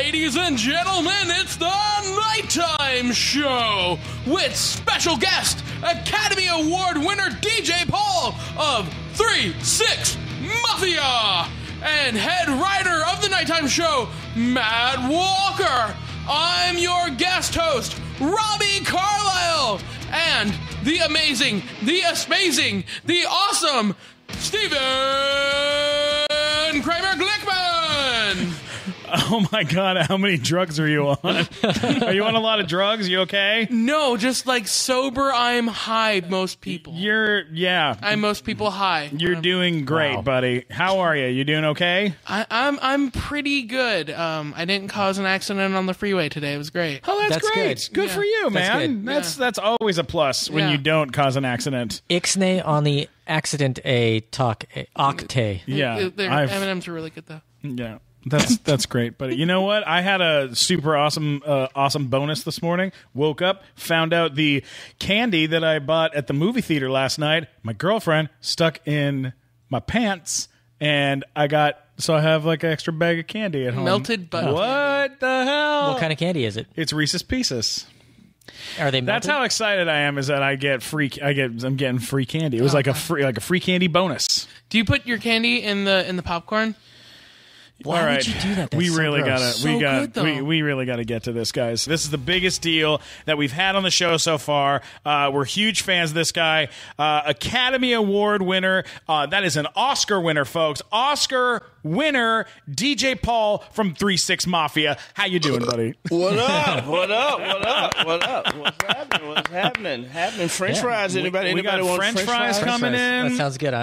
Ladies and gentlemen, it's the Nighttime Show with special guest, Academy Award winner DJ Paul of 3-6 Mafia and head writer of the Nighttime Show, Matt Walker. I'm your guest host, Robbie Carlisle, and the amazing, the amazing, the awesome Steven Kramer Glickman. Oh my God, how many drugs are you on? Are you on a lot of drugs? You okay? No, just like sober, I'm high, most people. I'm most people high. You're doing great, buddy. How are you? You doing okay? I'm pretty good. I didn't cause an accident on the freeway today. It was great. Oh, that's great. Good for you, man. That's always a plus when you don't cause an accident. Ixnay on the accident octave. Yeah. M&Ms are really good, though. Yeah. That's great, buddy. You know what? I had a super awesome bonus this morning. Woke up, found out the candy that I bought at the movie theater last night, my girlfriend stuck in my pants, and I have like an extra bag of candy at home. Melted butter. What the hell? What kind of candy is it? It's Reese's Pieces. Are they melted? That's how excited I am, is that I'm getting free candy. It was like a free candy bonus. Do you put your candy in the popcorn? Why would you do that? That's we so really gross. we really gotta get to this, guys. This is the biggest deal that we've had on the show so far. We're huge fans of this guy. Academy Award winner. That is an Oscar winner, folks. Oscar winner, DJ Paul from 3-6 Mafia. How you doing, buddy? What up? What up? What up? What up? What's happening? French fries? Anybody want French fries coming in? That sounds good.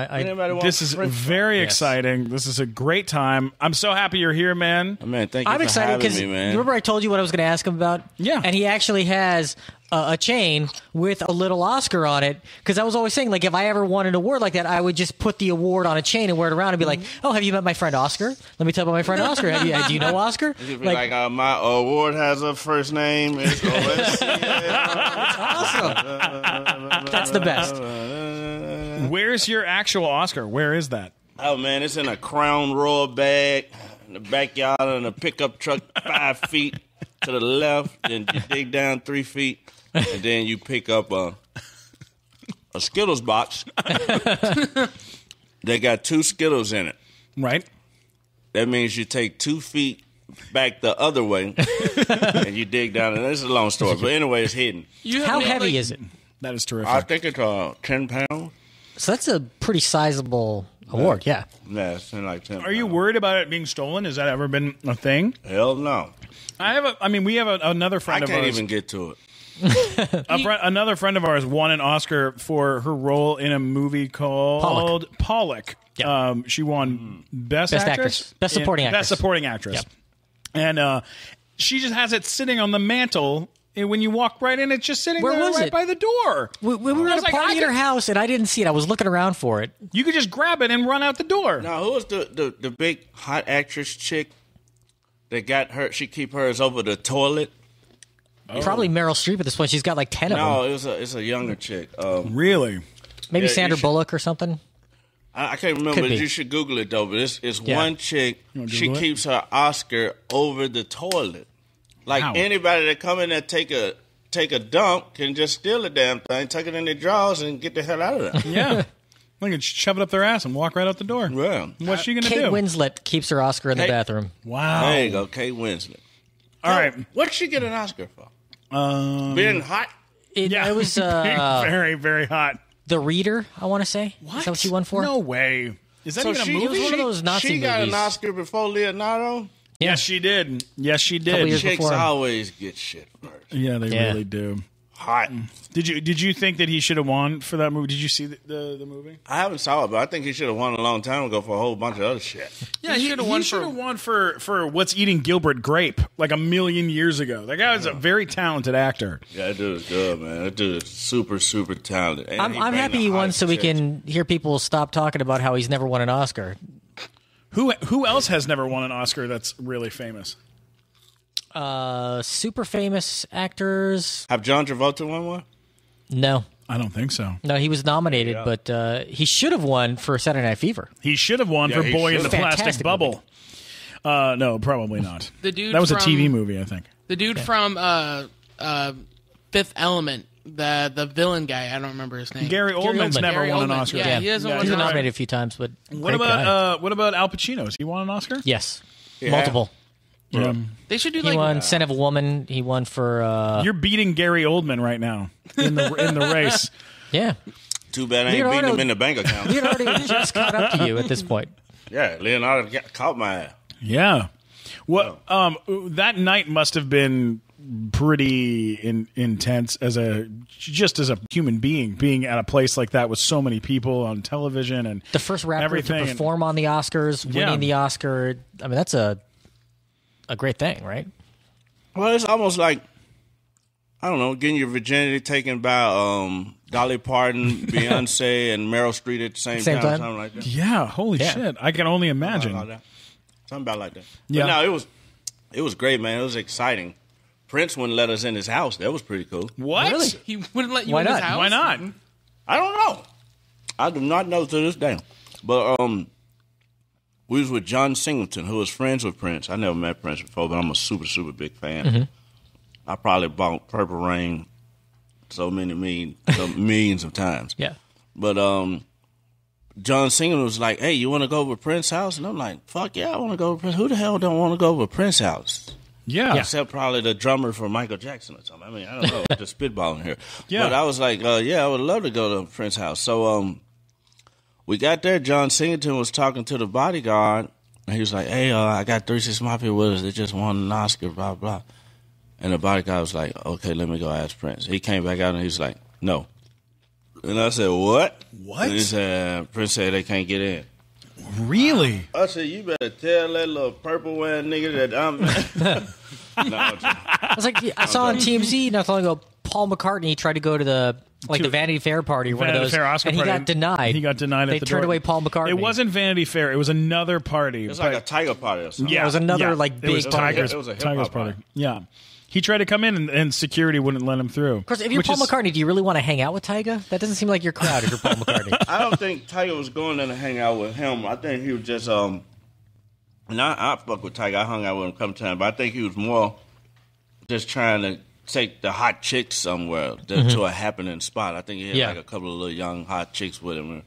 This is very exciting. This is a great time. I'm so happy you're here, man. Oh, man, thank you for excited having me, man. Remember I told you what I was going to ask him about? Yeah. And he actually has a chain with a little Oscar on it, because I was always saying, like, if I ever won an award like that, I would just put the award on a chain and wear it around and be like, oh, have you met my friend Oscar? Let me tell you about my friend Oscar. Do you know Oscar? Like my award has a first name. It's awesome. That's the best. Where's your actual Oscar? Where is that? Oh, man, it's in a Crown Royal bag in the backyard in a pickup truck 5 feet to the left. Then you dig down 3 feet, and then you pick up a Skittles box. They got 2 Skittles in it. Right. That means you take 2 feet back the other way, and you dig down. And this is a long story, but anyway, it's hidden. How heavy is it? That is terrific. I think it's 10 pounds. So that's a pretty sizable award, yeah. Yeah, it's like 10 Are you worried about it being stolen? Has that ever been a thing? Hell no. We have another friend of ours. I can't even get to it. Another friend of ours won an Oscar for her role in a movie called Pollock. Yeah. She won Best Actress? Best Supporting Actress. Best Supporting Actress. Yep. And she just has it sitting on the mantle. And when you walk right in, it's just sitting there right by the door. We were at a party at her house, and I didn't see it. I was looking around for it. You could just grab it and run out the door. Now, who was the big hot actress chick that got her? She keep hers over the toilet. Probably Meryl Streep at this point. She's got like 10 of them. No, it's a younger chick. Really? Maybe Sandra Bullock or something. I can't remember. You should Google it though. But it's one chick. She keeps her Oscar over the toilet. Like anybody that come in there take a dump can just steal the damn thing, tuck it in their drawers, and get the hell out of there. Yeah. They can shove it up their ass and walk right out the door. Well, what's she going to do? Kate Winslet keeps her Oscar in the bathroom. Wow. There you go, Kate Winslet. All right. What did she get an Oscar for? Being hot? It was very, very hot. The Reader, I want to say. What? Is that what she won for? No way. Is that even a movie? It was one of those Nazi She got movies. an Oscar before Leonardo? Yes, she did. Yes, she did. Chicks always get shit first. Yeah, they really do. Hot. Did you think that he should have won for that movie? Did you see the movie? I haven't saw it, but I think he should have won a long time ago for a whole bunch of other shit. Yeah, he should have won for What's Eating Gilbert Grape like a million years ago. That guy was a very talented actor. Yeah, that dude is good, man. That dude is super, super talented. And I'm happy he won so we can hear people stop talking about how he's never won an Oscar. Who else has never won an Oscar that's really famous? Super famous actors. Have John Travolta won one? No. I don't think so. No, he was nominated, but he should have won for Saturday Night Fever. He should have won for Boy in the Plastic Bubble. No, probably not. The dude that was from, a TV movie, I think. The dude from Fifth Element, the villain guy. I don't remember his name. Gary Oldman's never won an Oscar. Yeah, he hasn't won He's an been Oscar. nominated a few times, but What about Al Pacino? Has he won an Oscar? Yes, Yeah. multiple. Yeah. They should do He won Son of a Woman. He won for You're beating Gary Oldman right now in the race. yeah. Too bad I ain't beating him in the bank account. Leonardo just caught up to you at this point. Yeah, Leonardo caught my ass. Yeah. Well, that night must have been pretty intense as a human being at a place like that with so many people on television and The first rapper everything. to perform on the Oscars, winning the Oscar. I mean, that's a great thing, right? Well, it's almost like, I don't know, getting your virginity taken by Dolly Parton, Beyonce, and Meryl Streep at the same time. Something like that. Yeah, holy shit. I can only imagine. Something about like that. Yeah. But no, it was great, man. It was exciting. Prince wouldn't let us in his house. That was pretty cool. What? Really? He wouldn't let you Why in his not? house? Why not? I don't know. I do not know to this day. But we was with John Singleton, who was friends with Prince. I never met Prince before, but I'm a super, super big fan. Mm-hmm. I probably bought Purple Rain millions of times. Yeah. But John Singleton was like, "Hey, you want to go over Prince's house?" And I'm like, "Fuck yeah, I want to go over Prince. Who the hell don't want to go over Prince's house?" Yeah. Except probably the drummer for Michael Jackson or something. I mean, I don't know. Just spitballing here. Yeah. But I was like, yeah, I would love to go to Prince's house. So we got there. John Singleton was talking to the bodyguard. And he was like, "Hey, I got 3 6 Mafia with us. They just won an Oscar, blah, blah." And the bodyguard was like, "Okay, let me go ask Prince." He came back out and he was like, "No." And I said, "What?" What? And he said, Prince said they can't get in. Really? I said, "You better tell that little purple wearing nigga that I'm." No, I was like, I saw on TMZ not so long ago, Paul McCartney tried to go to the Vanity Fair party, or one of Vanity those, Fair Oscar and he party. got denied. He got denied They at the turned door. away Paul McCartney. It wasn't Vanity Fair. It was another party. it's like a tiger party or something. Yeah, it was another, yeah. like, It big was party. Tigers, It was a hip-hop Tigers party. party. Yeah. He tried to come in and security wouldn't let him through. Of course, if you're Which Paul is- McCartney, do you really want to hang out with Tyga? That doesn't seem like your crowd if you're Paul McCartney. I don't think Tiger was going there to hang out with him. I think he was just and I fuck with Tiger. I hung out with him a couple times, but I think he was more just trying to take the hot chicks somewhere to a happening spot. I think he had like a couple of little young hot chicks with him.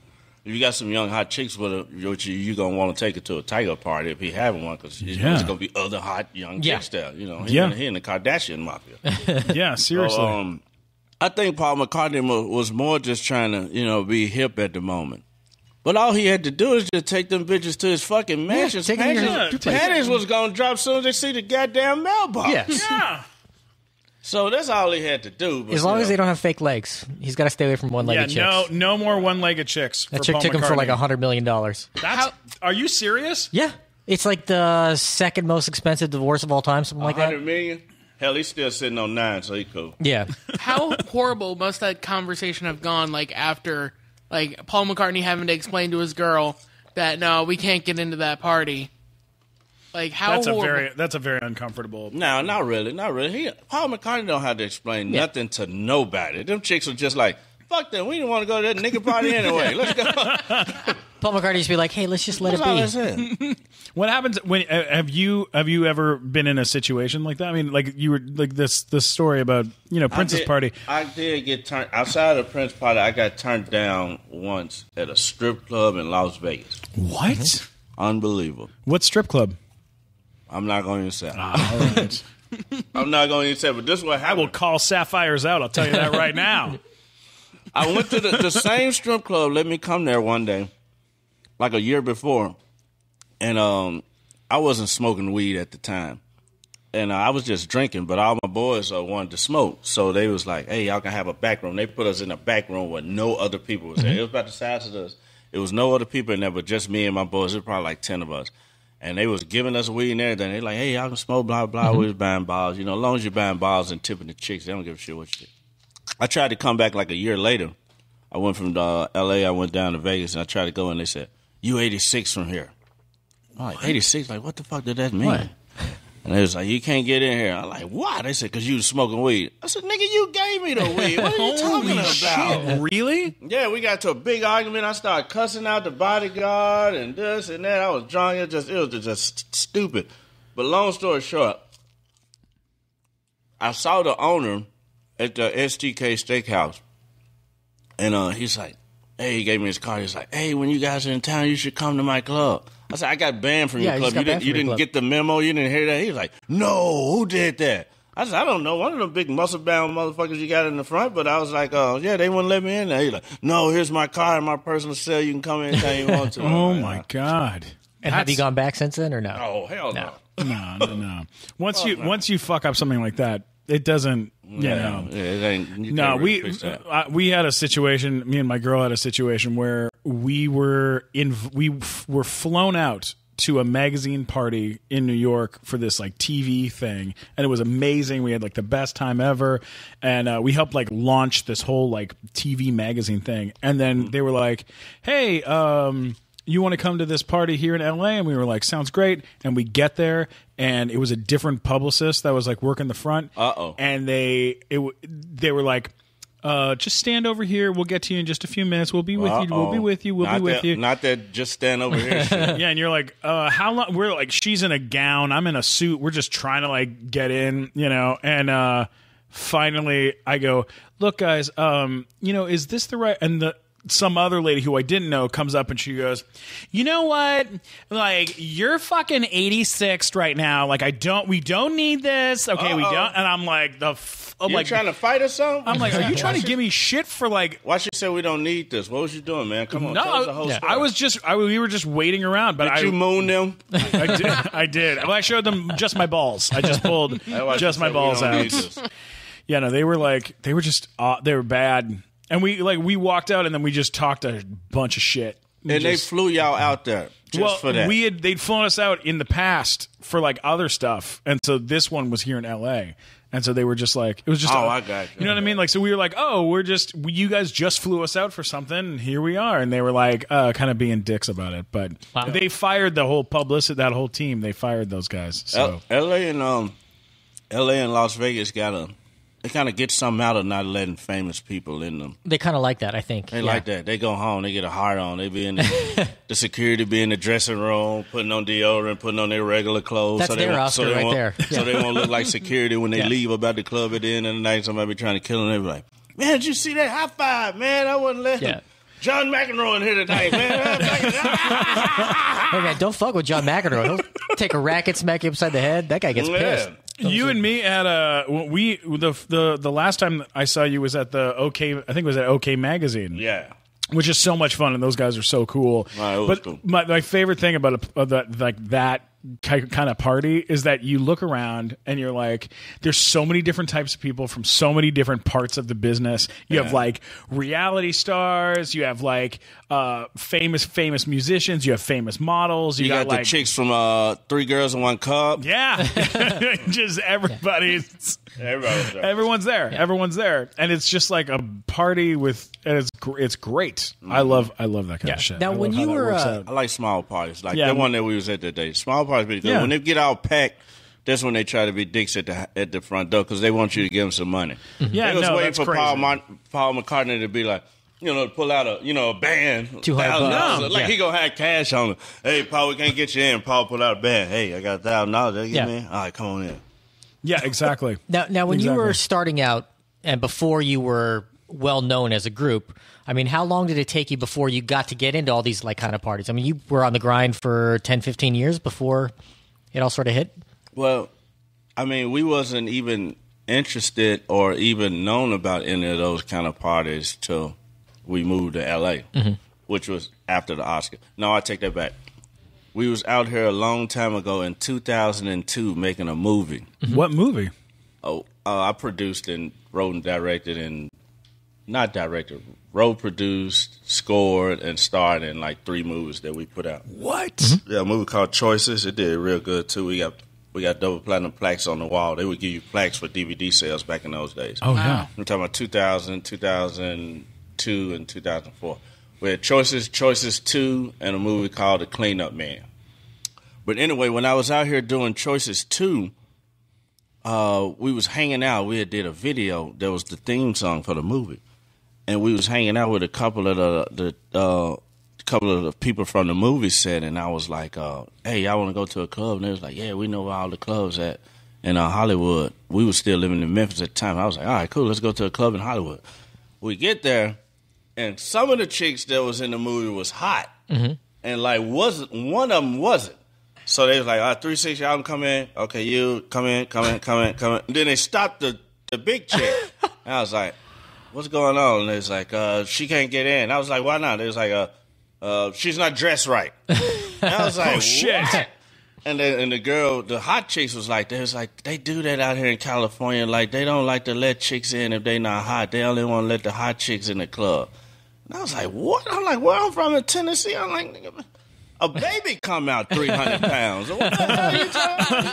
If you got some young hot chicks with him, you're going to want to take it to a Tiger party if he having one, because there's going to be other hot young chicks there. You know, he in the Kardashian mafia. Yeah, seriously. So, I think Paul McCartney was more just trying to, be hip at the moment. But all he had to do is just take them bitches to his fucking mansion. take them to your Panties was going to drop as soon as they see the goddamn mailbox. Yes. yeah. So that's all he had to do. But, As long as they don't have fake legs, he's got to stay away from one-legged chicks. no more one-legged chicks. That for chick Paul took him for like McCartney. $100 million. Are you serious? Yeah. It's like the second most expensive divorce of all time, something like that. $100 million? Hell, he's still sitting on 9, so he cool. Yeah. How horrible must that conversation have gone? Like after, like Paul McCartney having to explain to his girl that no, we can't get into that party. Like how horrible. That's a very uncomfortable. No, not really. Paul McCartney don't have to explain nothing to nobody. Them chicks are just like, fuck them. We didn't want to go to that nigga party anyway. Let's go. Paul McCartney used to be like, hey, let's just let That's all I it said. What happens when have you ever been in a situation like that? I mean, like you were like this story about Prince's party. I did get turned outside of the Prince party. I got turned down once at a strip club in Las Vegas. What? Unbelievable. What strip club? I'm not going to say. All right. I'm not going to say. But this is what I happened. will call Sapphires out. I'll tell you that right now. I went to the same strip club. Let me come there one day, like a year before, and I wasn't smoking weed at the time, and I was just drinking. But all my boys wanted to smoke, so they was like, "Hey, y'all can have a back room." They put us in a back room where no other people was there. It was about the size of us. It was no other people in there, but just me and my boys. It was probably like 10 of us. And they was giving us weed and everything. They like, "Hey, y'all can smoke, blah, blah." We was buying balls. As long as you're buying balls and tipping the chicks, they don't give a shit what you do. I tried to come back like a year later. I went from L.A., I went down to Vegas, and I tried to go, and they said, "You 86 from here." I'm like, 86? Like, what the fuck did that mean? What? And they was like, you can't get in here. I'm like, why? They said, because you was smoking weed. I said, nigga, you gave me the weed. What are you talking about? Shit, really? Yeah, we got to a big argument. I started cussing out the bodyguard and this and that. I was drunk. It was just stupid. But long story short, I saw the owner at the STK Steakhouse. And he's like, hey, he gave me his card. He's like, hey, when you guys are in town, you should come to my club. I said, I got banned from your club. You didn't get the memo? You didn't hear that? He was like, no, who did that? I said, I don't know. One of them big muscle-bound motherfuckers you got in the front. But I was like, yeah, they wouldn't let me in there. He's like, no, here's my card and my personal cell. You can come in anytime you want to. Oh, my God. And have you gone back since then or no? Oh, hell no. No. Once you fuck up something like that, it doesn't, you know. Yeah, it ain't. No, we had a situation, me and my girl had a situation where we were flown out to a magazine party in New York for this like TV thing, and it was amazing. We had like the best time ever, and we helped like launch this whole like TV magazine thing. And then they were like, "Hey, you want to come to this party here in LA?" And we were like, "Sounds great." And we get there, and it was a different publicist that was like working the front. And they were like, just stand over here. We'll get to you in just a few minutes. We'll be with you. We'll be with you. We'll be with you. Not that just stand over here. Yeah, and you're like, how long? We're like, she's in a gown. I'm in a suit. We're just trying to like get in, you know. And finally, I go, look, guys, is this the right? And some other lady who I didn't know comes up and she goes, you know what? Like, you're fucking 86th right now. Like, we don't need this. Okay, we don't. And I'm like, you trying to fight or something? I'm like, are you trying to give me shit for like? Why she said we don't need this? What was you doing, man? Come on. No, we were just waiting around. But Did you moon them? I did. Well, I showed them just my balls. I just pulled just my balls out. Yeah, no, they were just bad. And we walked out and then we just talked a bunch of shit. And they flew y'all out there just for that. They'd flown us out in the past for like other stuff. And so this one was here in LA. And so they were just like, it was just, I got you. You know what I mean? Like, so we were like, you guys just flew us out for something. And here we are. And they were like, kind of being dicks about it. But they fired the whole publicity, that whole team. They fired those guys. So LA and Las Vegas they kind of get something out of not letting famous people in them. They kind of like that, I think. They like that. They go home, they get a heart on. They be in the security be in the dressing room, putting on deodorant, putting on their regular clothes. That's their Oscar right there. So they won't look like security when they leave about the club at the end of the night. Somebody be trying to kill them. They be like, man, did you see that? High five, man. I wouldn't let him. John McEnroe in here tonight, man. Hey, man, don't fuck with John McEnroe. He'll take a racket, smack you upside the head. That guy gets pissed. You and me had the last time I saw you was at the OK. I think it was at OK Magazine. Yeah, which is so much fun, and those guys are so cool. Cool. My favorite thing about that kind of party is that you look around and you're like, there's so many different types of people from so many different parts of the business. You have like reality stars, you have like famous musicians, you have famous models, you got like the chicks from 3 Girls in 1 Cup. Yeah, just everybody's. Everyone's there. Yeah. Everyone's there, and it's just like a party with. And it's great. I love that kind of shit. Now, when you were, I like small parties, like the one that we was at that day. Small parties, because when they get all packed, that's when they try to be dicks at the front door because they want you to give them some money. Mm-hmm. Yeah, they was waiting that's for crazy. Paul McCartney to be like, pull out a band, $200. Like he gonna have cash on him. Hey, Paul, we can't get you in. Paul, pull out a band. Hey, I got $1,000. Give me in. All right, come on in. Yeah, exactly. Now, when you were starting out and before you were well known as a group, I mean, how long did it take you before you got to get into all these like kind of parties? I mean, you were on the grind for 10, 15 years before it all sort of hit? Well, I mean, we wasn't even interested or even known about any of those kind of parties till we moved to L.A., which was after the Oscar. No, I take that back. We was out here a long time ago in 2002 making a movie. Mm-hmm. What movie? I produced and wrote and directed and wrote, produced, scored, and starred in like 3 movies that we put out. What? Mm-hmm. Yeah, a movie called Choices. It did real good too. We got double platinum plaques on the wall. They would give you plaques for DVD sales back in those days. Oh, yeah. I'm talking about 2000, 2002, and 2004. We had Choices 2, and a movie called The Cleanup Man. But anyway, when I was out here doing Choices 2, we was hanging out. We had did a video that was the theme song for the movie. And we was hanging out with a couple of the people from the movie set, and I was like, hey, y'all want to go to a club? And they was like, yeah, we know where all the clubs at in Hollywood. We was still living in Memphis at the time. I was like, all right, cool, let's go to a club in Hollywood. We get there, and some of the chicks that was in the movie was hot. And like one of them wasn't. So they was like, all right, 3-6, y'all can come in. Okay, you come in. And then they stopped the big chick. And I was like, what's going on? And it's like, she can't get in. I was like, why not? They was like, she's not dressed right. And I was like, oh, shit. What? And the girl, the hot chicks was like, they do that out here in California. Like, they don't like to let chicks in if they not hot. They only want to let the hot chicks in the club. And I was like, what? I'm like, where I'm from in Tennessee? I'm like, nigga, a baby come out 300 pounds. What the hell are you talking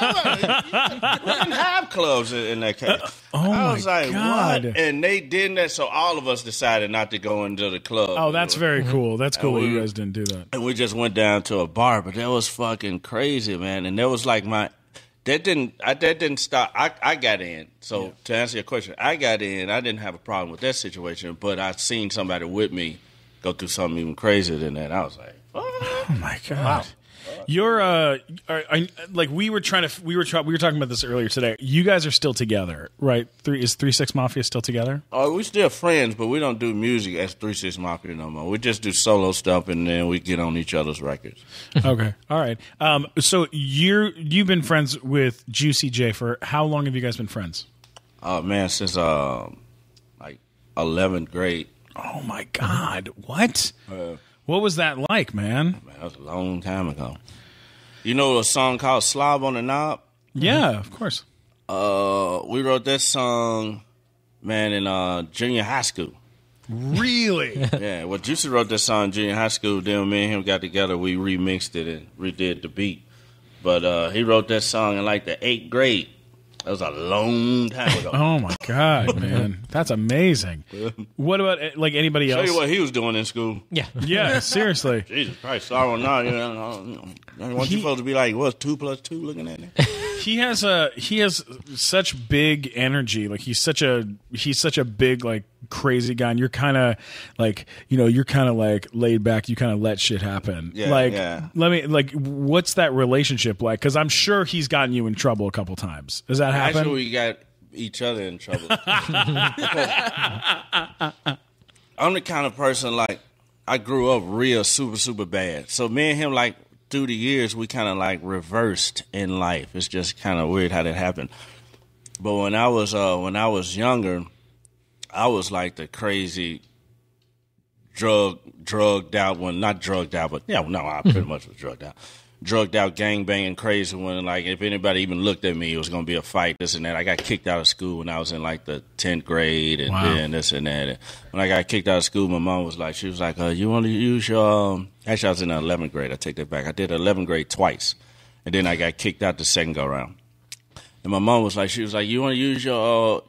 about? We didn't have clubs in that case. I was like, God. what? And they did that, so all of us decided not to go into the club. Oh, that's very cool. That's cool that you guys didn't do that. And we just went down to a bar, but that was fucking crazy, man. And that was like that didn't stop. I got in. So to answer your question, I got in. I didn't have a problem with that situation, but I seen somebody with me go through something even crazier than that. I was like, oh my God. Wow. You're like we were talking about this earlier today. You guys are still together, right? Is 3-6 Mafia still together? Oh, we still friends, but we don't do music as 3-6 Mafia no more. We just do solo stuff, and then we get on each other's records. Okay, all right. So you've been friends with Juicy J for how long have you guys been friends? Oh man, since like 11th grade. Oh my God, what? What was that like, man? That was a long time ago. You know a song called Slob on the Knob? Yeah, of course. We wrote that song, man, in junior high school. Really? Yeah, well, Juicy wrote that song in junior high school. Then me and him got together. We remixed it and redid the beat. But he wrote that song in like the 8th grade. That was a long time ago. Oh, my God, man. That's amazing. What about, like, anybody else? Show you what he was doing in school. Yeah. Yeah, seriously. Jesus Christ, sorry, not. Weren't you supposed to be like, what's 2 + 2 looking at me? He has such big energy. Like, he's such a big, like, crazy guy. And you're kind of, like, you're kind of, like, laid back. You kind of let shit happen. Yeah, like, yeah. What's that relationship like? Because I'm sure he's gotten you in trouble a couple times. Does that happen? Actually, we got each other in trouble. I'm the kind of person, like, I grew up real super, super bad. So me and him, like, through the years, we kind of, like, reversed in life. It's just kind of weird how that happened. But when I was younger, I was like the crazy drugged out one. Not drugged out, but I pretty much was drugged out. Drugged out, gangbanging, crazy one. Like, if anybody even looked at me, it was going to be a fight, this and that. I got kicked out of school when I was in, like, the 10th grade, and then this and that. And when I got kicked out of school, my mom was like, you want to use your, actually, I was in the 11th grade. I take that back. I did 11th grade twice, and then I got kicked out the second go-round. And my mom was like, you want to use your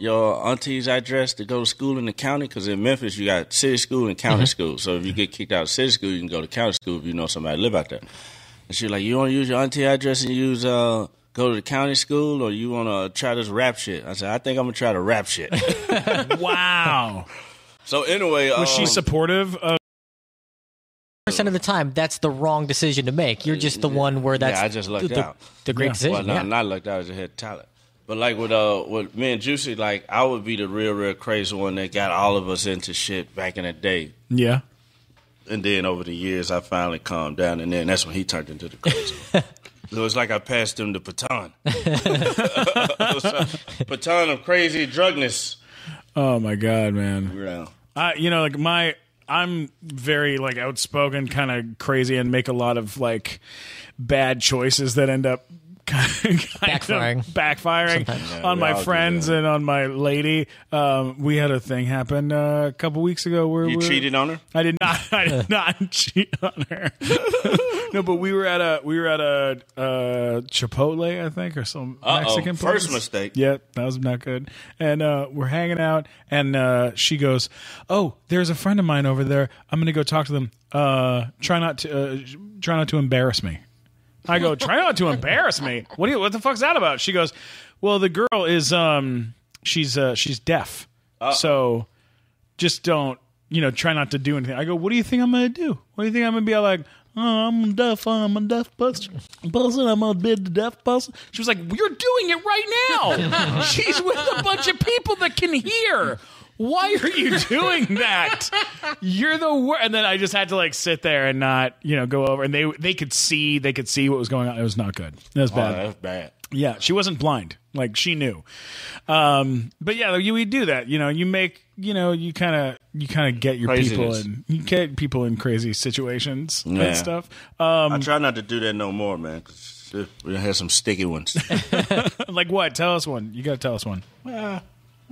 auntie's address to go to school in the county? Because in Memphis, you got city school and county school. So if you get kicked out of city school, you can go to county school if you know somebody live out there. And she was like, you want to use your auntie address and go to the county school, or you want to try this rap shit? I said, I think I'm going to try the rap shit. Wow. So anyway. Was she supportive of? Percent of the time, that's the wrong decision to make. You're just the one where that's I just lucked out. The great decision. Well, no, I'm not lucked out. I just had talent. But like with me and Juicy, like I would be the real crazy one that got all of us into shit back in the day. Yeah. And then over the years, I finally calmed down, and then that's when he turned into the crazy one. It was like I passed him the baton. Baton of crazy drugness. Oh my God, man. Yeah. I'm very like outspoken, kind of crazy, and make a lot of like bad choices that end up backfiring on my friends and on my lady. We had a thing happen a couple weeks ago where you cheated on her. I did not cheat on her. No, but we were at a Chipotle, I think, or some Mexican place. First mistake. Yep, that was not good. And we're hanging out, and she goes, "Oh, there's a friend of mine over there. I'm going to go talk to them. Try not to embarrass me." I go, try not to embarrass me. What the fuck's that about? She goes, well, the girl is she's deaf. So just don't, try not to do anything. I go, what do you think I'm going to do? What do you think I'm going to be like, oh, I'm a deaf person. I'm going to be the deaf person. She was like, you're doing it right now. She's with a bunch of people that can hear. Why are you doing that? You're the worst. And then I just had to like sit there and not, go over. And they could see what was going on. It was not good. It was bad. That's bad. Yeah, she wasn't blind. Like she knew. But yeah, we do that. You make, you kind of get your Craziness. people you get people in crazy situations and stuff. I try not to do that no more, man. 'Cause we had some sticky ones. Like what? Tell us one. You got to tell us one.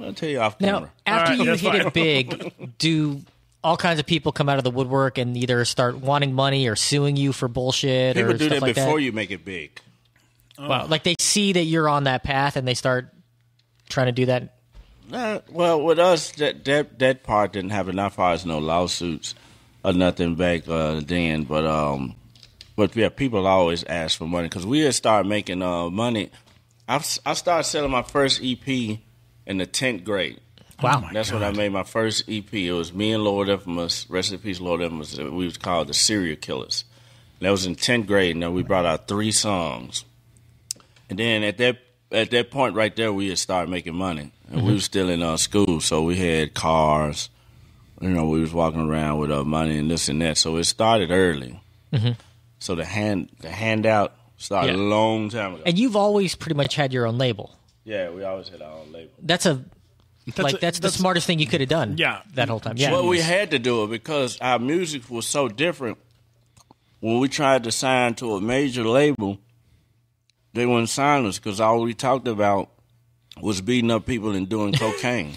I'll tell you off Now, camera. after you that's hit fine. it big, do all kinds of people come out of the woodwork and either start wanting money or suing you for bullshit People or do stuff that like before that? you make it big. Wow. Like they see that you're on that path and they start trying to do that? Well, with us, that part didn't happen. Not far as no lawsuits or nothing back then. But yeah, people always ask for money because we had started making money. I started selling my first EP in the 10th grade. Wow. That's when I made my first EP. It was me and Lord Infamous, rest in peace, Lord Infamous. We was called the Serial Killers. And that was in 10th grade. Now we brought out 3 songs. And then at that point right there, we had started making money. And we were still in school, so we had cars. We was walking around with money and this and that. So it started early. Mm-hmm. So the handout started a long time ago. And you've always pretty much had your own label. Yeah, we always had our own label. That's the smartest thing you could have done. Yeah. That whole time. Yeah. Well, we had to do it because our music was so different. When we tried to sign to a major label, they wouldn't sign us because all we talked about was beating up people and doing cocaine.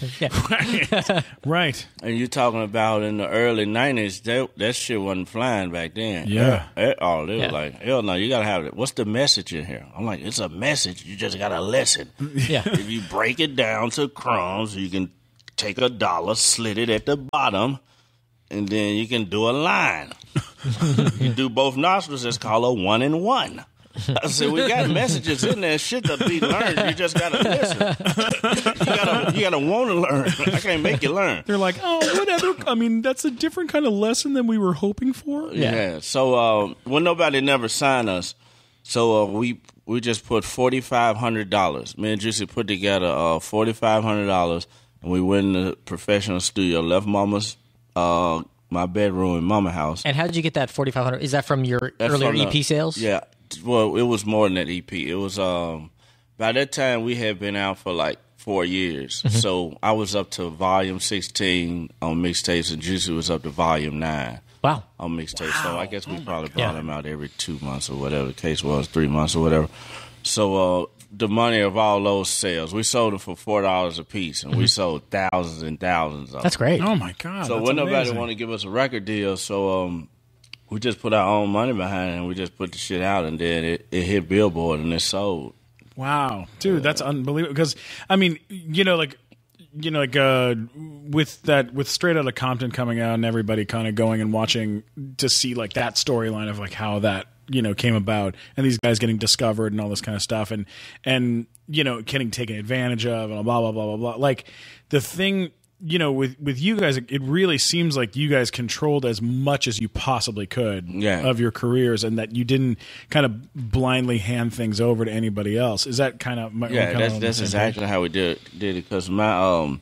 Right. And you're talking about in the early 90s, that shit wasn't flying back then. Yeah. They was like, hell no, you got to have it. What's the message in here? I'm like, it's a message. You just got to listen. Yeah. If you break it down to crumbs, you can take $1, slit it at the bottom, and then you can do a line. You do both nostrils, it's called a 1-in-1. I said, we got messages in there, shit to be learned. You just gotta listen. You gotta want to learn. I can't make you learn. They're like, oh, whatever. I mean, that's a different kind of lesson than we were hoping for. Yeah. So when nobody never signed us, so we just put $4,500. Me and Juicy put together $4,500, and we went in the professional studio, left Mama's my bedroom in Mama house. And how did you get that $4,500? Is that from your earlier from EP sales? Yeah. Well, it was more than that EP. It was by that time we had been out for like 4 years. Mm-hmm. So I was up to volume 16 on mixtapes, and Juicy was up to volume 9. Wow. On mixtapes. Wow. So I guess we probably brought him out every 2 months or whatever the case was, 3 months or whatever. So the money of all those sales, we sold them for $4 a piece, and we sold thousands and thousands of them. That's great. Oh my God. So when nobody want to give us a record deal, so we just put our own money behind it, and we just put the shit out, and then it hit Billboard, and it sold. Wow, dude, that's unbelievable. Because I mean, with Straight Outta Compton coming out, and everybody kind of going and watching to see like that storyline of like how that came about, and these guys getting discovered and all this kind of stuff, and getting taken advantage of, and blah blah blah blah blah. Like the thing. With you guys, it really seems like you guys controlled as much as you possibly could of your careers, and that you didn't kind of blindly hand things over to anybody else. Is that kind of that's exactly how we did it? Because my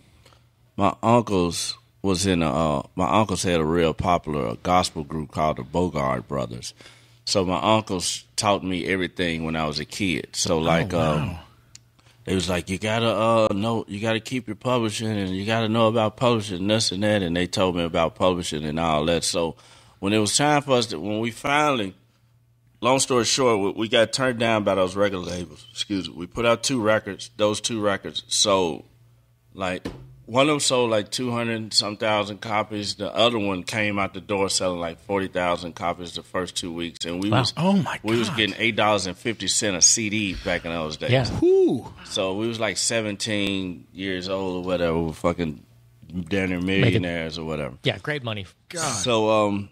uncles was in my uncles had a real popular gospel group called the Bogart Brothers. So my uncles taught me everything when I was a kid. So like. It was like, you gotta know, you gotta keep your publishing, and you gotta know about publishing, and this and that, and they told me about publishing and all that. So when it was time for us when we finally, long story short, we got turned down by those record labels. Excuse me. We put out 2 records. Those 2 records sold, like, one of them sold like 200-some thousand copies. The other one came out the door selling like 40,000 copies the first 2 weeks, and we was getting $8.50 a CD back in those days. Yeah. Ooh. So we was like 17 years old or whatever, we're fucking down there millionaires or whatever. Yeah, great money. God. So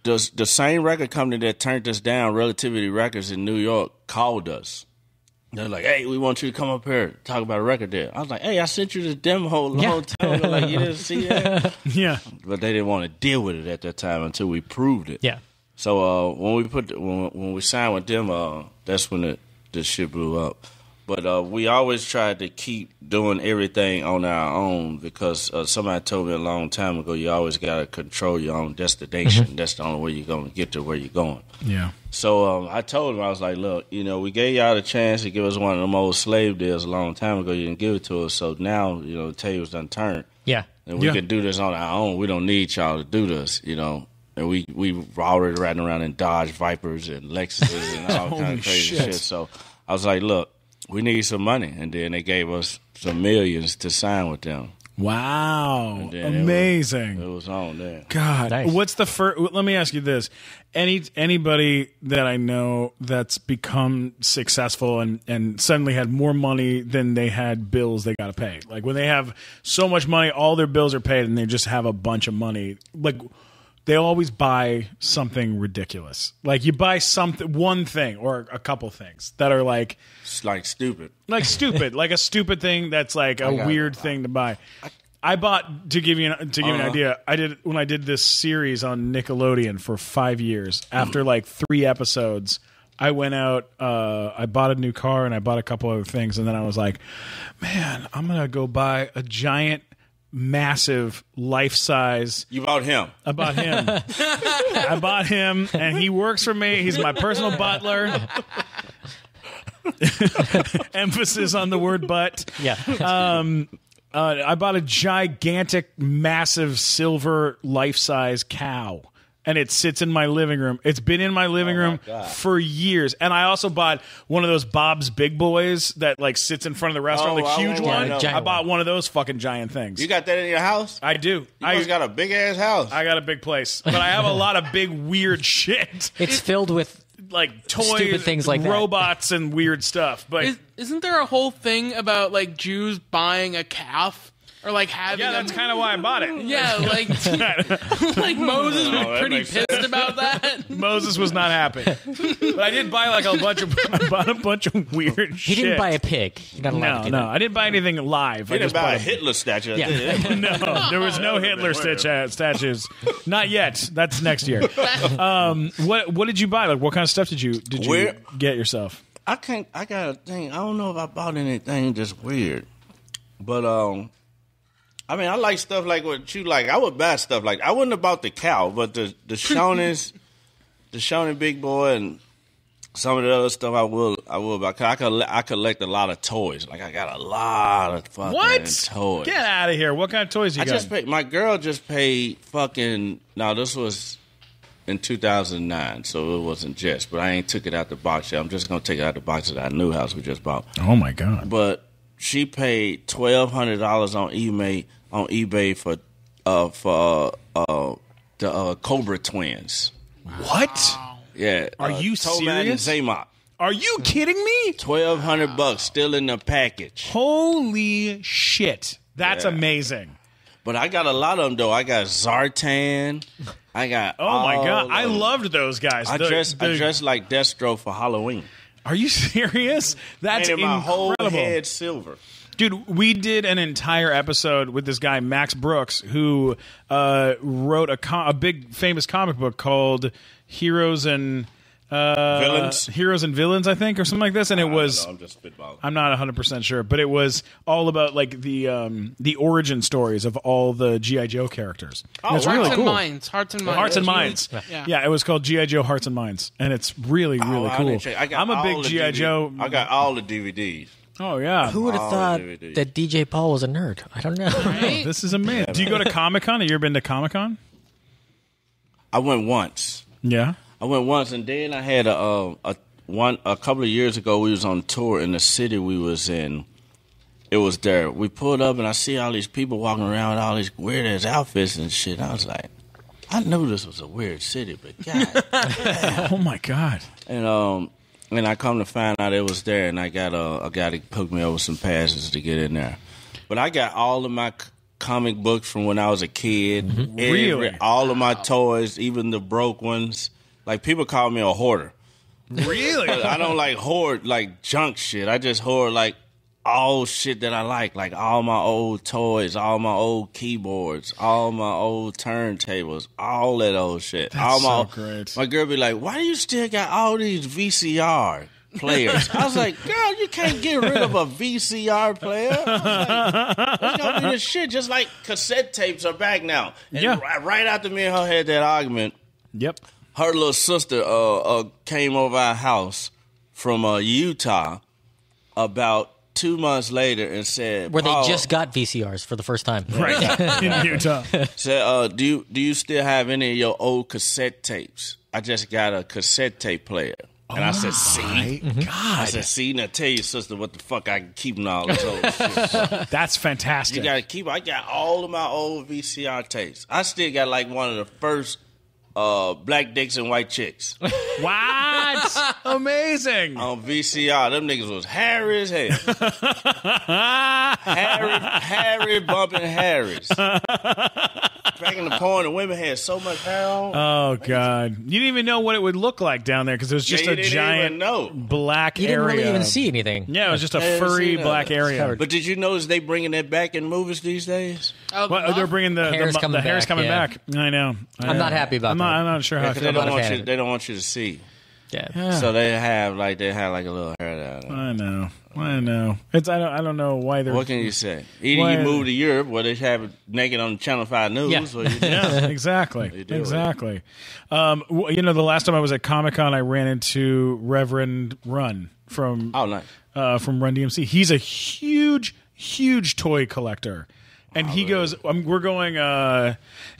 the same record company that turned us down, Relativity Records in New York, called us. They're like, hey, we want you to come up here talk about a record there. I was like, hey, I sent you this demo the whole time ago. Like, you didn't see that? Yeah. But they didn't want to deal with it at that time until we proved it. Yeah. So when we signed with them, that's when the shit blew up. But we always tried to keep doing everything on our own because somebody told me a long time ago, you always got to control your own destination. Mm-hmm. That's the only way you're going to get to where you're going. Yeah. So I told him, I was like, look, we gave y'all the chance to give us one of them old slave deals a long time ago. You didn't give it to us. So now, the tables done turned. Yeah. And we can do this on our own. We don't need y'all to do this, And we already riding around in Dodge Vipers and Lexuses and all kind of crazy shit. So I was like, look, we need some money. And then they gave us some millions to sign with them. Wow. Amazing. It was on there. God. Nice. What's the first? Let me ask you this. Anybody that I know that's become successful and suddenly had more money than they had bills they got to pay. Like when they have so much money, all their bills are paid and they just have a bunch of money. Like they always buy something ridiculous. Like you buy one thing or a couple things that are like stupid. Like stupid. Like a stupid thing that's like a weird thing to buy. I bought, to give you an idea, when I did this series on Nickelodeon for 5 years, after like 3 episodes, I went out, I bought a new car and I bought a couple other things, and then I was like, man, I'm going to go buy a giant, massive, life-size... You bought him. I bought him. I bought him, and he works for me. He's my personal butler. Emphasis on the word "but." Yeah. I bought a gigantic, massive, silver, life-size cow, and it sits in my living room. It's been in my living room for years. And I also bought one of those Bob's Big Boys that like sits in front of the restaurant, the huge one. I bought one of those fucking giant things. You got that in your house? I do. You got a big-ass house. I got a big place. But I have a lot of big, weird shit. It's filled with... like toys, stupid things like robots, and weird stuff. But isn't there a whole thing about like Jews buying a calf or like having? Yeah, that's kind of why I bought it. Yeah, like like Moses was pretty pissed about that. Moses was not happy, but I did buy like I bought a bunch of weird shit. He didn't buy a pig. No, I didn't buy anything live. I didn't buy a Hitler statue. Yeah. No, there was no Hitler statues. Not yet. That's next year. What did you buy? Like, what kind of stuff did you get yourself? I got a thing. I don't know if I bought anything just weird, but I mean, I like stuff like what you like. I would buy stuff like I wouldn't have bought the cow, but the Shoney's, the Shoney Big Boy, and some of the other stuff I will buy. I collect a lot of toys. Like I got a lot of fucking toys. Get out of here! What kind of toys you got? My girl just paid fucking. Now this was in 2009, so it wasn't just. But I ain't took it out the box yet. I'm just gonna take it out the box of our new house we just bought. Oh my god! But she paid $1,200 on eBay for the Cobra twins. What? Yeah. Are you serious? Zaymok. Are you kidding me? $1,200 still in the package. Holy shit. That's amazing. But I got a lot of them, though. I got Zartan. I got oh, my God. I loved those guys. I dressed like Destro for Halloween. Are you serious? That's incredible. My whole head silver. Dude, we did an entire episode with this guy, Max Brooks, who wrote a big famous comic book called Heroes and Villains, I think, or something like this. And it was, I'm just spitballing. I'm not 100% sure, but it was all about like the origin stories of all the G.I. Joe characters. Oh, it's really cool. Hearts and Minds. Yeah, it was called G.I. Joe Hearts and Minds, and it's really cool. I'm a big G.I. Joe. I got all the DVDs. Oh, yeah. Who would have thought that DJ Paul was a nerd? I don't know. Right? This is amazing. Do you go to Comic-Con? Have you ever been to Comic-Con? I went once. Yeah? I went once, and then I had a couple of years ago, we was on tour in the city we was in. It was there. We pulled up, and I see all these people walking around with all these weird-ass outfits and shit. I was like, I knew this was a weird city, but God. Oh, my God. And I come to find out it was there, and I got a guy to hook me up with some passes to get in there. But I got all of my comic books from when I was a kid. Mm-hmm. Really? All of my toys, even the broke ones. Like, people call me a hoarder. Really? But I don't like hoard like junk shit. I just hoard like all shit that I like all my old toys, all my old keyboards, all my old turntables, all that old shit. That's so great. My girl be like, why do you still got all these VCR players? I was like, girl, you can't get rid of a VCR player. I was like, it's gonna be the shit. Just like cassette tapes are back now. And right after me and her had that argument, her little sister came over our house from Utah about 2 months later and said, where they just got VCRs for the first time, right? In Utah. Said, do you still have any of your old cassette tapes? I just got a cassette tape player. And I said, see? God. I said, see, now tell your sister what the fuck I can keep all this old shit. That's fantastic. You gotta keep. I got all of my old VCR tapes. I still got like one of the first Black Dicks and White Chicks. What? Amazing. On VCR. Them niggas was hairy as hell. Harry bumping Harrys. Back in the point, the women had so much hair on. Oh, God. You didn't even know what it would look like down there because it was just a giant black area. You didn't really even see anything. Yeah, it was just a furry black area. But did you notice they bringing that back in movies these days? Oh, they're bringing the hair's coming back. I know. I'm not happy about that. I'm not sure how I feel about it. They don't want you to see. Yeah. So they have like a little hair down there. I know. I don't know why they're. What can you say? Either you move to Europe where they have it naked on Channel 5 News. Or exactly. Exactly. The last time I was at Comic-Con, I ran into Reverend Run from Run DMC. He's a huge toy collector. And he goes, we're going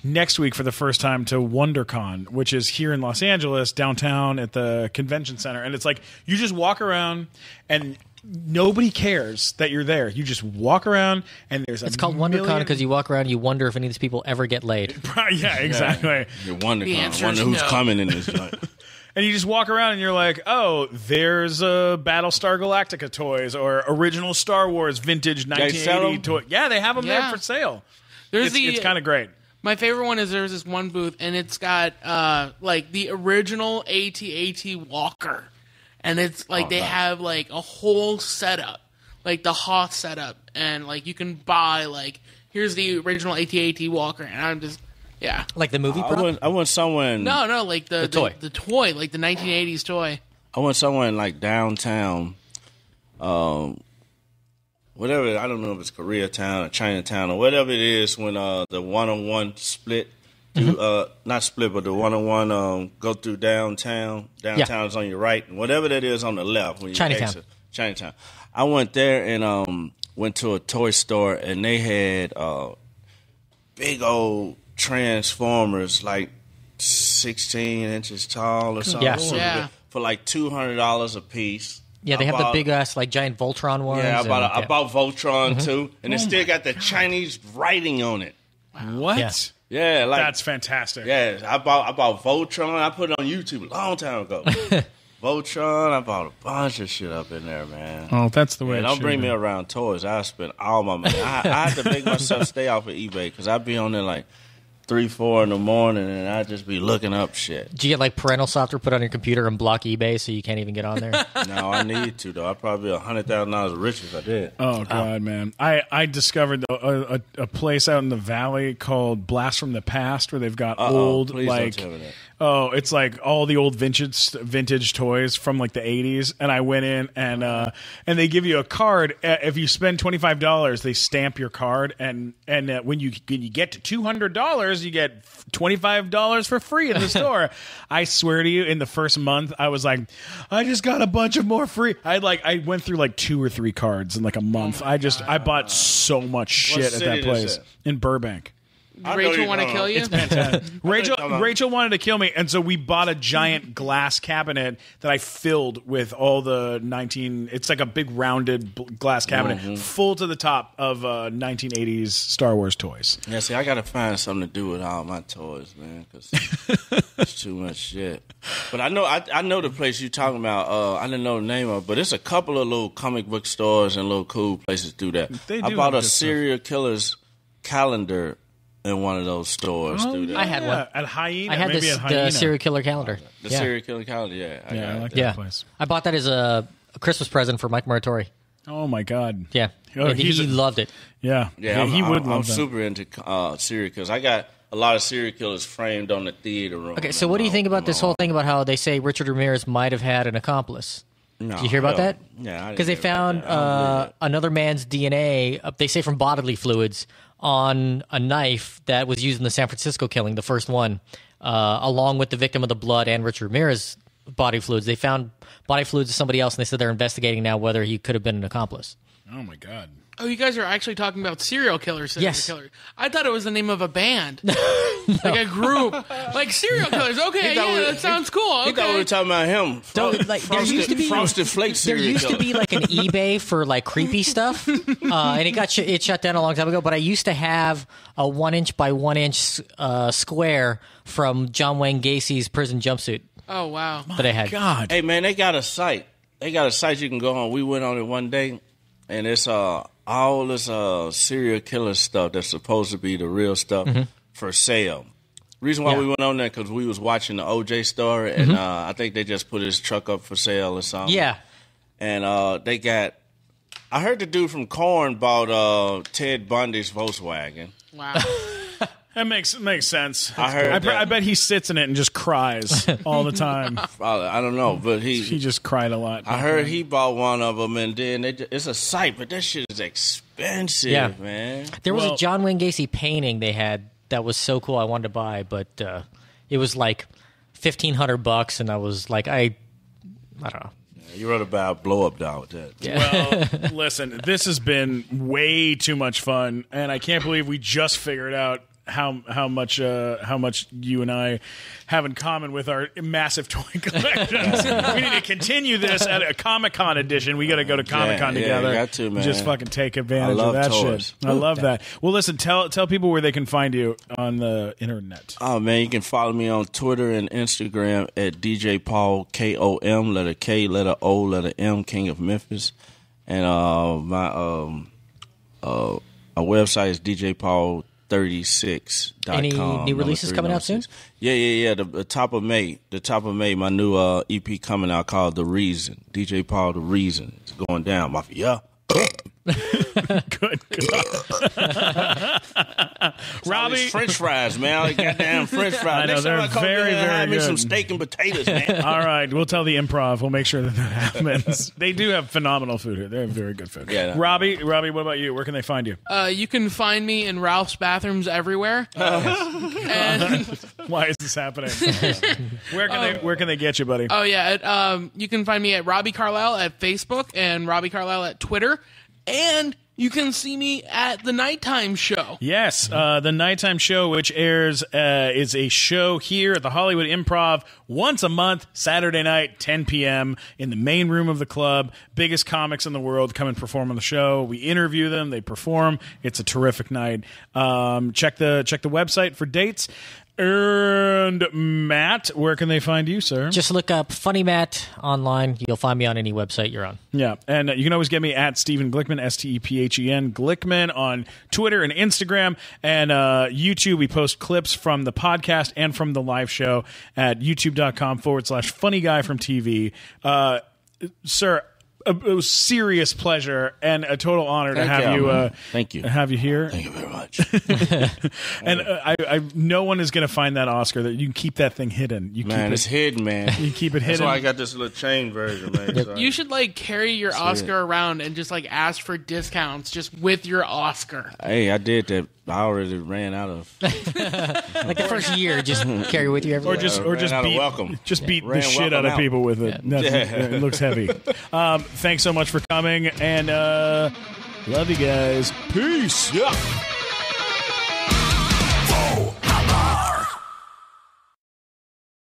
next week for the first time to WonderCon, which is here in Los Angeles, downtown at the convention center. And it's like, you just walk around and nobody cares that you're there. You just walk around and there's It's called WonderCon because you walk around and you wonder if any of these people ever get laid. Yeah, exactly. You're WonderCon. Wonder who's coming in this joint. And you just walk around and you're like, oh, there's Battlestar Galactica toys or original Star Wars vintage 1980 toys. Yeah, they have them there for sale. It's kind of great. My favorite one is there's this one booth and it's got like the original AT-AT Walker. And it's like they have like a whole setup, like the Hoth setup. And like you can buy like, here's the original AT-AT Walker. And I'm just... Yeah. Like the movie prop? I want someone... No, like the toy. The toy, like the 1980s toy. I want someone like downtown, whatever, I don't know if it's Koreatown or Chinatown or whatever it is when the 101 split, not split, but the 101 go through downtown. Downtown is on your right. And whatever that is on the left. When you Chinatown. Chinatown. I went there and went to a toy store and they had big old Transformers like 16 inches tall or something. Yeah. For like $200 a piece. Yeah, they have the big ass like giant Voltron ones. Yeah, I bought Voltron too, and it still got the Chinese writing on it. What? Yeah, like that's fantastic. Yeah, I bought Voltron. I put it on YouTube a long time ago. Voltron, I bought a bunch of shit up in there, man. Oh, that's the way. Don't bring me around toys. I spend all my money. I have to make myself stay off of eBay because I be on there like 3-4 in the morning, and I just be looking up shit. Do you get like parental software put on your computer and block eBay so you can't even get on there? No, I need to though. I'd probably be $100,000 rich if I did. Oh God, man! I discovered a place out in the valley called Blast from the Past where they've got old like. Don't tell me that. Oh, it's like all the old vintage toys from like the 80s. And I went in and they give you a card. If you spend $25, they stamp your card. And when you get to $200, you get $25 for free in the store. I swear to you, in the first month, I was like, I just got a bunch of more free. I went through like 2 or 3 cards in like a month. I bought so much shit at that place in Burbank. Rachel want to kill you? It's fantastic. Rachel wanted to kill me, and so we bought a giant glass cabinet that I filled with all the It's like a big rounded glass cabinet full to the top of 1980s Star Wars toys. Yeah, see, I got to find something to do with all my toys, man, because it's too much shit. But I know the place you're talking about. I didn't know the name of it, but it's a couple of little comic book stores and little cool places do that. They do I bought a serial killer's calendar in one of those stores. Oh, I had one at Hyena. I had maybe this, at Hyena. the serial killer calendar. The serial killer calendar, yeah. I like that place. I bought that as a Christmas present for Mike Muratori. Oh my God! Yeah, Oh, and he loved it. Yeah, he would love I'm that. super into serial killers. I got a lot of serial killers framed on the theater room. Okay, so what do you think about this whole thing about how they say Richard Ramirez might have had an accomplice? No, Did you hear about that? Yeah, because they found another man's DNA. They say from bodily fluids on a knife that was used in the San Francisco killing, the first one, along with the victim of the blood and Richard Ramirez body fluids. They found body fluids of somebody else, and they said they're investigating now whether he could have been an accomplice. Oh my God! Oh, you guys are actually talking about serial killers. Yes. Killers. I thought it was the name of a band, like a group, like serial killers. Okay, that sounds cool. He thought we were talking about him. There used to be Frosted Flakes There serial used to be like an eBay for like creepy stuff, and it shut down a long time ago. But I used to have a 1-inch by 1-inch square from John Wayne Gacy's prison jumpsuit. Oh wow! That I had. God. Hey man, they got a site. They got a site you can go on. We went on it one day, and it's all this serial killer stuff that's supposed to be the real stuff for sale. Reason why we went on there because we was watching the OJ story, and I think they just put his truck up for sale or something. Yeah, and they got. I heard the dude from Korn bought Ted Bundy's Volkswagen. Wow. That makes sense. I heard. I bet he sits in it and just cries all the time. I don't know, but he just cried a lot. I heard he bought one of them, and then it's a site, but that shit is expensive, man. There was a John Wayne Gacy painting they had that was so cool. I wanted to buy, but it was like $1,500, and I was like, I don't know. You wrote about blow up down with that. Yeah. Well, listen, this has been way too much fun, and I can't believe we just figured out how much you and I have in common with our massive toy collections. We need to continue this at a Comic-Con edition. We got to go to Comic-Con together. Got to, man. Just fucking take advantage of that toys. shit. I love that. Well, listen, tell people where they can find you on the internet. Oh man, you can follow me on Twitter and Instagram at DJ Paul KOM, letter K, letter O, letter M, King of Memphis, and my website is DJPaul36.com. Any new releases coming out soon? Yeah. The top of May. My new EP coming out called The Reason. DJ Paul, The Reason. It's going down. Mafia. Good. Robbie, French fries, man. Goddamn French fries. I know, Next time they're I come very, in, very have me good. some steak and potatoes, man. all right, we'll tell the Improv. We'll make sure that happens. They do have phenomenal food here. They have very good food. Yeah. Robbie, what about you? Where can they find you? You can find me in Ralph's bathrooms everywhere. And Why is this happening? Where can they get you, buddy? oh yeah, you can find me at Robbie Carlisle at Facebook and Robbie Carlisle at Twitter, and you can see me at the Nighttime Show. Yes, the Nighttime Show, which airs, is a show here at the Hollywood Improv once a month, Saturday night, 10 p.m. in the main room of the club. Biggest comics in the world come and perform on the show. We interview them. They perform. It's a terrific night. Check the website for dates. And Matt, where can they find you, sir? Just look up Funny Matt online. You'll find me on any website you're on. Yeah, and you can always get me at Stephen Glickman, STEPHEN, Glickman on Twitter and Instagram. And YouTube, we post clips from the podcast and from the live show at youtube.com/funny guy from TV. Sir, a serious pleasure and a total honor to have you. Thank you. Have you here. Thank you very much. And I no one is going to find that Oscar. That you can keep that thing hidden. It's hidden, man. You keep it hidden. That's why I got this little chain version, man. So You should carry your Oscar around and just ask for discounts just with your Oscar. Hey, I did that. I already ran out of. The first year, just carry with you everywhere. or just out of beat welcome. Just beat the Ran shit out welcome of out. people with it. It looks heavy. Thanks so much for coming, and love you guys. Peace. Yeah.